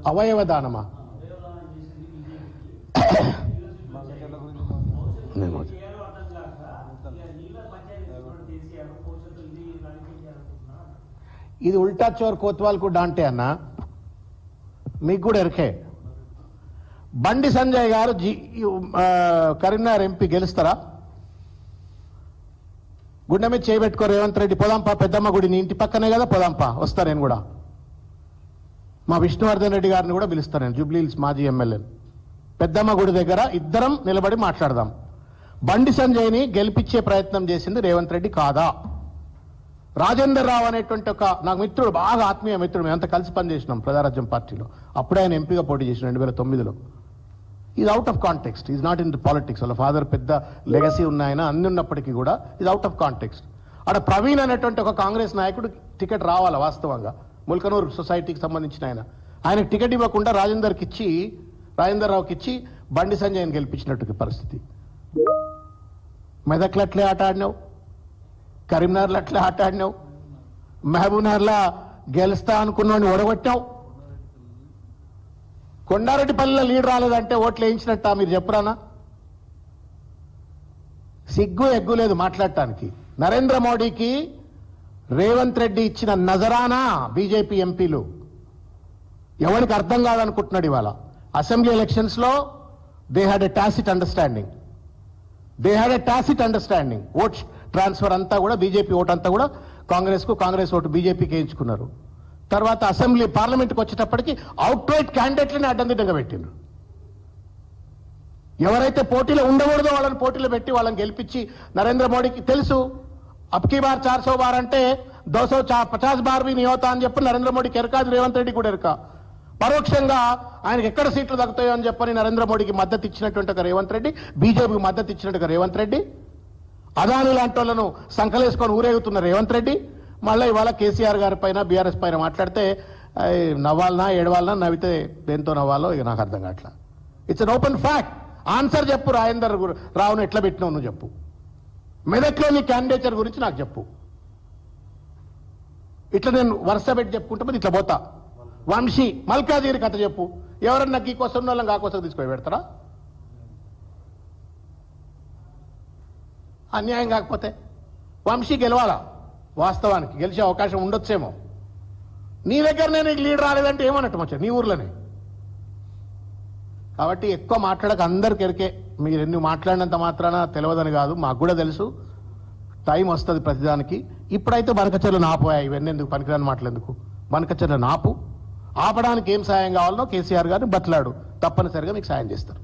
అవయవదానమా? ఇది ఉల్టా చోర్ కోత్వాల్కు డాంటే అన్న, మీకు కూడా ఎరికే. బండి సంజయ్ గారు కరీంనగర్ ఎంపీ గెలుస్తారా? గుండె మీద చేయబెట్టుకో రేవంత్ రెడ్డి, పోదాంపా పెద్దమ్మ గుడి, నీ ఇంటి పక్కనే కదా, పోదాంపా, వస్తా నేను కూడా. మా విష్ణువర్ధన్ రెడ్డి గారిని కూడా పిలుస్తాను నేను, జూబ్లీహిల్స్ మాజీ ఎమ్మెల్యేని. పెద్దమ్మ గుడి దగ్గర ఇద్దరం నిలబడి మాట్లాడదాం. బండి సంజయ్ని గెలిపించే ప్రయత్నం చేసింది రేవంత్ రెడ్డి కాదా? రాజేందర్ రావు అనేటువంటి ఒక నాకు మిత్రుడు, బాగా ఆత్మీయ మిత్రుడు, మేమంతా కలిసి పనిచేసినాం ప్రజారాజ్యం పార్టీలో. అప్పుడే ఆయన ఎంపీగా పోటీ చేసిన 2009లో. Is out of context, is not in the politics. వాళ్ళ ఫాదర్ పెద్ద లెగసీ ఉన్న ఆయన, అన్ని ఉన్నప్పటికీ కూడా ఈజ్ అవుట్ ఆఫ్ కాంటెక్స్ట్. అక్కడ ప్రవీణ్ అనేటువంటి ఒక కాంగ్రెస్ నాయకుడు టికెట్ రావాలి వాస్తవంగా, ముల్కనూరు సొసైటీకి సంబంధించిన ఆయనకు టికెట్ ఇవ్వకుండా రాజేందర్ రావుకి ఇచ్చి బండి సంజయ్ని గెలిపించినట్టు పరిస్థితి. మెదక్లో అట్లే ఆట ఆడినావు, కరీంనగర్లో అట్లే ఆట ఆడినావు, మహబూబ్నగర్లో గెలుస్తా అనుకున్నావు, ఓడగొట్టావు. కొండారెడ్డిపల్లిలో లీడ్ రాలేదంటే ఓట్లు వేయించినట్ట మీరు చెప్పరానా? సిగ్గు ఎగ్గు లేదు మాట్లాడటానికి. నరేంద్ర మోడీకి రేవంత్ రెడ్డి ఇచ్చిన నజరానా బీజేపీ ఎంపీలు ఎవరికి అర్థం కాదనుకుంటున్నాడు. ఇవాళ అసెంబ్లీ ఎలక్షన్స్ లో they had a tacit understanding. Vote transfer అంతా కూడా బీజేపీ ఓటు అంతా కూడా కాంగ్రెస్ ఓటు బీజేపీకి వేయించుకున్నారు. తర్వాత అసెంబ్లీ పార్లమెంట్కి వచ్చేటప్పటికి అవుట్ రైట్ క్యాండిడేట్లని అడ్డందిడ్డంగా పెట్టిండ్రు. ఎవరైతే పోటీలో ఉండకూడదో వాళ్ళని పోటీలో పెట్టి వాళ్ళని గెలిపించి నరేంద్ర మోడీకి తెలుసు అబ్కీ బార్ 400 బార్ అంటే 250 బార్ भी नहीं होता అని చెప్పి నరేంద్ర మోడీకి ఎరకాదు, రేవంత్ రెడ్డి కూడా ఎరక. పరోక్షంగా ఆయనకి ఎక్కడ సీట్లు తగ్గుతాయో అని చెప్పని నరేంద్ర మోడీకి మద్దతు ఇచ్చినటువంటి ఒక రేవంత్ రెడ్డి, బీజేపీకి మద్దతు ఇచ్చినట్టుగా రేవంత్ రెడ్డి, అదాని లాంటి వాళ్ళను సంకలేసుకొని ఊరేగుతున్న రేవంత్ రెడ్డి, మళ్ళీ ఇవాళ కేసీఆర్ గారి పైన బీఆర్ఎస్ పైన మాట్లాడితే నవ్వాలనా ఏడవాలనా, నవ్వితే దేంతో నవ్వాలో ఇక నాకు అర్థం కావట్లా. It's an open fact. Answer చెప్పు, రాజేందర్ రావును ఎట్లా పెట్టినావు నువ్వు చెప్పు. మెదక్లో నీ క్యాండిడేచర్ గురించి నాకు చెప్పు. ఇట్లా నేను వరుస పెట్టి చెప్పుకుంటే ఇట్లా పోతా. వంశీ మల్కాజిగిరి కథ చెప్పు. ఎవరన్నా ఈ కోసం వాళ్ళని కాకోసం తీసుకొని పెడతారా? అన్యాయం కాకపోతే వంశీ గెలవాలా? వాస్తవానికి గెలిచే అవకాశం ఉండొచ్చేమో. నీ దగ్గరనే నీకు లీడ్ రాలేదంటే ఏమన్నట్టు మంచిగా నీ ఊర్లోనే. కాబట్టి ఎక్కువ మాట్లాడక, అందరికి ఎరికే. మీరు ఎన్ని మాట్లాడినంత మాత్రాన తెలియదని కాదు, మాకు కూడా తెలుసు. టైం వస్తుంది ప్రతిదానికి. ఇప్పుడైతే బనకచెర్లు నాపోయాయి, ఇవన్నీ ఎందుకు, పనికిరాని మాటలు ఎందుకు. బనకచెర్లు నాపు, ఆపడానికి ఏం సాయం కావాలనో కేసీఆర్ గారిని బట్లాడు, తప్పనిసరిగా మీకు సాయం చేస్తారు.